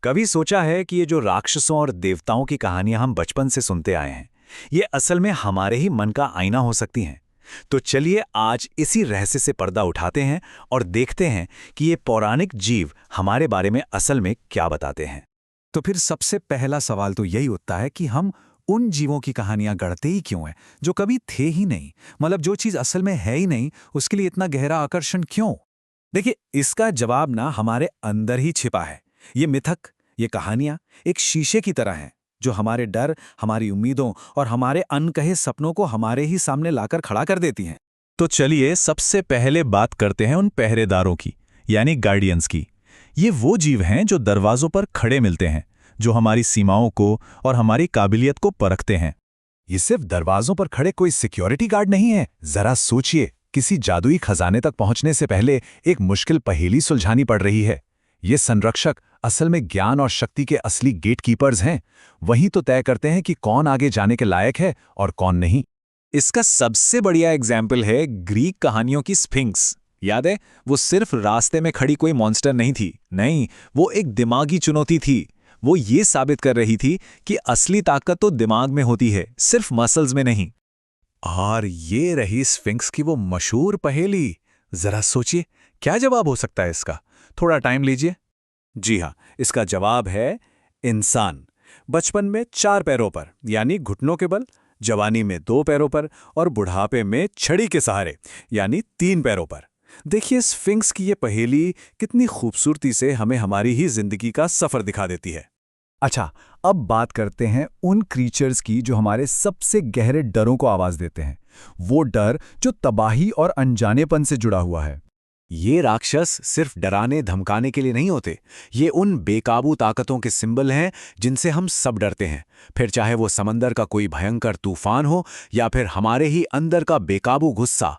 कभी सोचा है कि ये जो राक्षसों और देवताओं की कहानियां हम बचपन से सुनते आए हैं, ये असल में हमारे ही मन का आईना हो सकती हैं? तो चलिए आज इसी रहस्य से पर्दा उठाते हैं और देखते हैं कि ये पौराणिक जीव हमारे बारे में असल में क्या बताते हैं। तो फिर सबसे पहला सवाल तो यही उठता है कि हम उन जीवों की कहानियां गढ़ते ही क्यों हैं जो कभी थे ही नहीं। मतलब जो चीज असल में है ही नहीं, उसके लिए इतना गहरा आकर्षण क्यों? देखिए, इसका जवाब ना हमारे अंदर ही छिपा है। ये मिथक, ये कहानियां एक शीशे की तरह हैं जो हमारे डर, हमारी उम्मीदों और हमारे अनकहे सपनों को हमारे ही सामने लाकर खड़ा कर देती हैं। तो चलिए सबसे पहले बात करते हैं उन पहरेदारों की, यानी गार्डियंस की। ये वो जीव हैं जो दरवाजों पर खड़े मिलते हैं, जो हमारी सीमाओं को और हमारी काबिलियत को परखते हैं। ये सिर्फ दरवाजों पर खड़े कोई सिक्योरिटी गार्ड नहीं है। जरा सोचिए, किसी जादुई खजाने तक पहुंचने से पहले एक मुश्किल पहेली सुलझानी पड़ रही है। ये संरक्षक असल में ज्ञान और शक्ति के असली गेटकीपर्स हैं। वही तो तय करते हैं कि कौन आगे जाने के लायक है और कौन नहीं। इसका सबसे बढ़िया एग्जाम्पल है ग्रीक कहानियों की स्फिंक्स। याद है, वो सिर्फ रास्ते में खड़ी कोई मॉन्स्टर नहीं थी। नहीं, वो एक दिमागी चुनौती थी। वो ये साबित कर रही थी कि असली ताकत तो दिमाग में होती है, सिर्फ मसल्स में नहीं। और ये रही स्फिंक्स की वो मशहूर पहेली। जरा सोचिए, क्या जवाब हो सकता है इसका? थोड़ा टाइम लीजिए। जी हाँ, इसका जवाब है इंसान। बचपन में 4 पैरों पर, यानी घुटनों के बल, जवानी में 2 पैरों पर और बुढ़ापे में छड़ी के सहारे, यानी 3 पैरों पर। देखिए स्फिंक्स की ये पहेली कितनी खूबसूरती से हमें हमारी ही जिंदगी का सफर दिखा देती है। अच्छा, अब बात करते हैं उन क्रीचर्स की जो हमारे सबसे गहरे डरों को आवाज देते हैं। वो डर जो तबाही और अनजानेपन से जुड़ा हुआ है। ये राक्षस सिर्फ डराने धमकाने के लिए नहीं होते। ये उन बेकाबू ताकतों के सिंबल हैं जिनसे हम सब डरते हैं। फिर चाहे वो समंदर का कोई भयंकर तूफान हो या फिर हमारे ही अंदर का बेकाबू गुस्सा।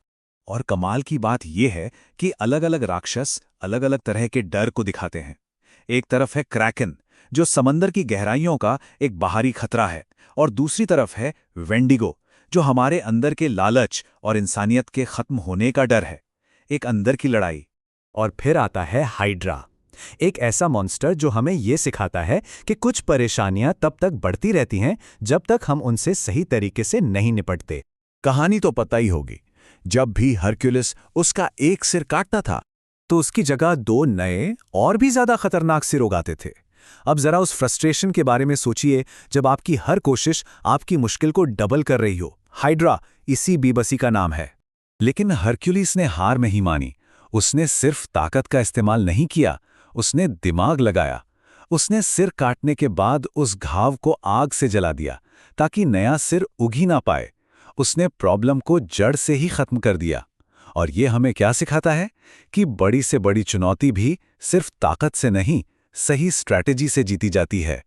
और कमाल की बात यह है कि अलग-अलग राक्षस अलग-अलग तरह के डर को दिखाते हैं। एक तरफ है क्रैकन, जो समंदर की गहराइयों का एक बाहरी खतरा है, और दूसरी तरफ है वेंडिगो, जो हमारे अंदर के लालच और इंसानियत के खत्म होने का डर है। एक अंदर की लड़ाई। और फिर आता है हाइड्रा, एक ऐसा मॉन्स्टर जो हमें ये सिखाता है कि कुछ परेशानियां तब तक बढ़ती रहती हैं जब तक हम उनसे सही तरीके से नहीं निपटते। कहानी तो पता ही होगी, जब भी हरक्यूलिस उसका एक सिर काटता था तो उसकी जगह 2 नए और भी ज्यादा खतरनाक सिर उगाते थे। अब जरा उस फ्रस्ट्रेशन के बारे में सोचिए, जब आपकी हर कोशिश आपकी मुश्किल को डबल कर रही हो। हाइड्रा इसी बेबसी का नाम है। लेकिन हरक्यूलिस ने हार नहीं मानी। उसने सिर्फ ताकत का इस्तेमाल नहीं किया, उसने दिमाग लगाया। उसने सिर काटने के बाद उस घाव को आग से जला दिया ताकि नया सिर उग ही ना पाए। उसने प्रॉब्लम को जड़ से ही खत्म कर दिया। और ये हमें क्या सिखाता है कि बड़ी से बड़ी चुनौती भी सिर्फ ताकत से नहीं, सही स्ट्रैटेजी से जीती जाती है।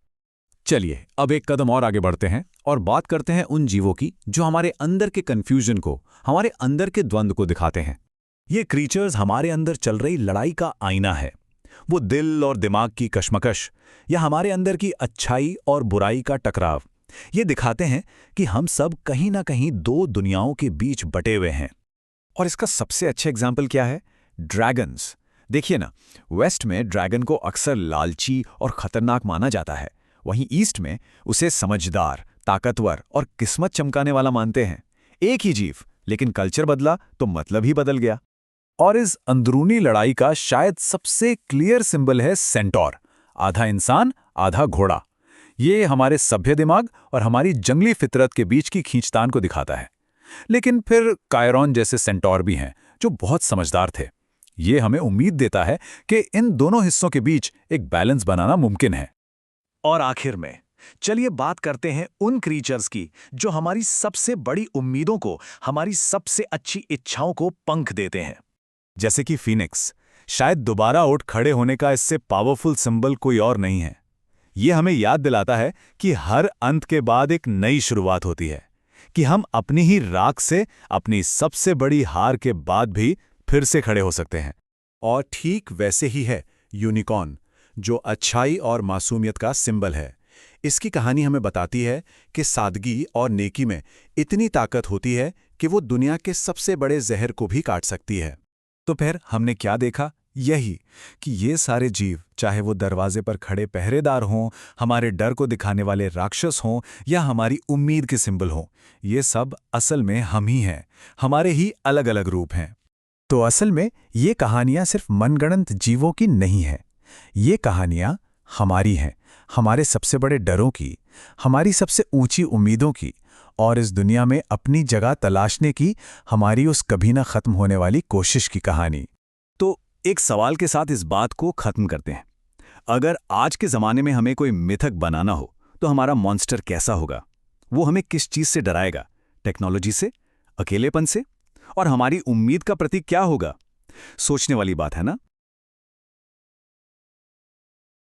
चलिए अब एक कदम और आगे बढ़ते हैं और बात करते हैं उन जीवों की जो हमारे अंदर के कंफ्यूजन को, हमारे अंदर के द्वंद्व को दिखाते हैं। ये क्रीचर्स हमारे अंदर चल रही लड़ाई का आईना है। वो दिल और दिमाग की कशमकश या हमारे अंदर की अच्छाई और बुराई का टकराव, ये दिखाते हैं कि हम सब कहीं ना कहीं 2 दुनियाओं के बीच बटे हुए हैं। और इसका सबसे अच्छा एग्जाम्पल क्या है? ड्रैगन्स। देखिए ना, वेस्ट में ड्रैगन को अक्सर लालची और खतरनाक माना जाता है, वहीं ईस्ट में उसे समझदार, ताकतवर और किस्मत चमकाने वाला मानते हैं। एक ही जीव, लेकिन कल्चर बदला तो मतलब ही बदल गया। और इस अंदरूनी लड़ाई का शायद सबसे क्लियर सिंबल है सेंटोर, आधा इंसान आधा घोड़ा। ये हमारे सभ्य दिमाग और हमारी जंगली फितरत के बीच की खींचतान को दिखाता है। लेकिन फिर कायरॉन जैसे सेंटोर भी हैं जो बहुत समझदार थे। ये हमें उम्मीद देता है कि इन दोनों हिस्सों के बीच एक बैलेंस बनाना मुमकिन है। और आखिर में चलिए बात करते हैं उन क्रीचर्स की जो हमारी सबसे बड़ी उम्मीदों को, हमारी सबसे अच्छी इच्छाओं को पंख देते हैं। जैसे कि फीनिक्स, शायद दोबारा उठ खड़े होने का इससे पावरफुल सिंबल कोई और नहीं है। ये हमें याद दिलाता है कि हर अंत के बाद एक नई शुरुआत होती है, कि हम अपनी ही राख से, अपनी सबसे बड़ी हार के बाद भी फिर से खड़े हो सकते हैं। और ठीक वैसे ही है यूनिकॉर्न, जो अच्छाई और मासूमियत का सिंबल है। इसकी कहानी हमें बताती है कि सादगी और नेकी में इतनी ताकत होती है कि वो दुनिया के सबसे बड़े जहर को भी काट सकती है। तो फिर हमने क्या देखा? यही कि ये सारे जीव, चाहे वो दरवाजे पर खड़े पहरेदार हों, हमारे डर को दिखाने वाले राक्षस हों या हमारी उम्मीद के सिंबल हों, ये सब असल में हम ही हैं, हमारे ही अलग अलग रूप हैं। तो असल में ये कहानियां सिर्फ मनगढ़ंत जीवों की नहीं हैं। ये कहानियां हमारी हैं, हमारे सबसे बड़े डरों की, हमारी सबसे ऊंची उम्मीदों की और इस दुनिया में अपनी जगह तलाशने की हमारी उस कभी ना खत्म होने वाली कोशिश की कहानी। तो एक सवाल के साथ इस बात को खत्म करते हैं। अगर आज के ज़माने में हमें कोई मिथक बनाना हो तो हमारा मॉन्स्टर कैसा होगा? वो हमें किस चीज़ से डराएगा? टेक्नोलॉजी से? अकेलेपन से? और हमारी उम्मीद का प्रतीक क्या होगा? सोचने वाली बात है ना?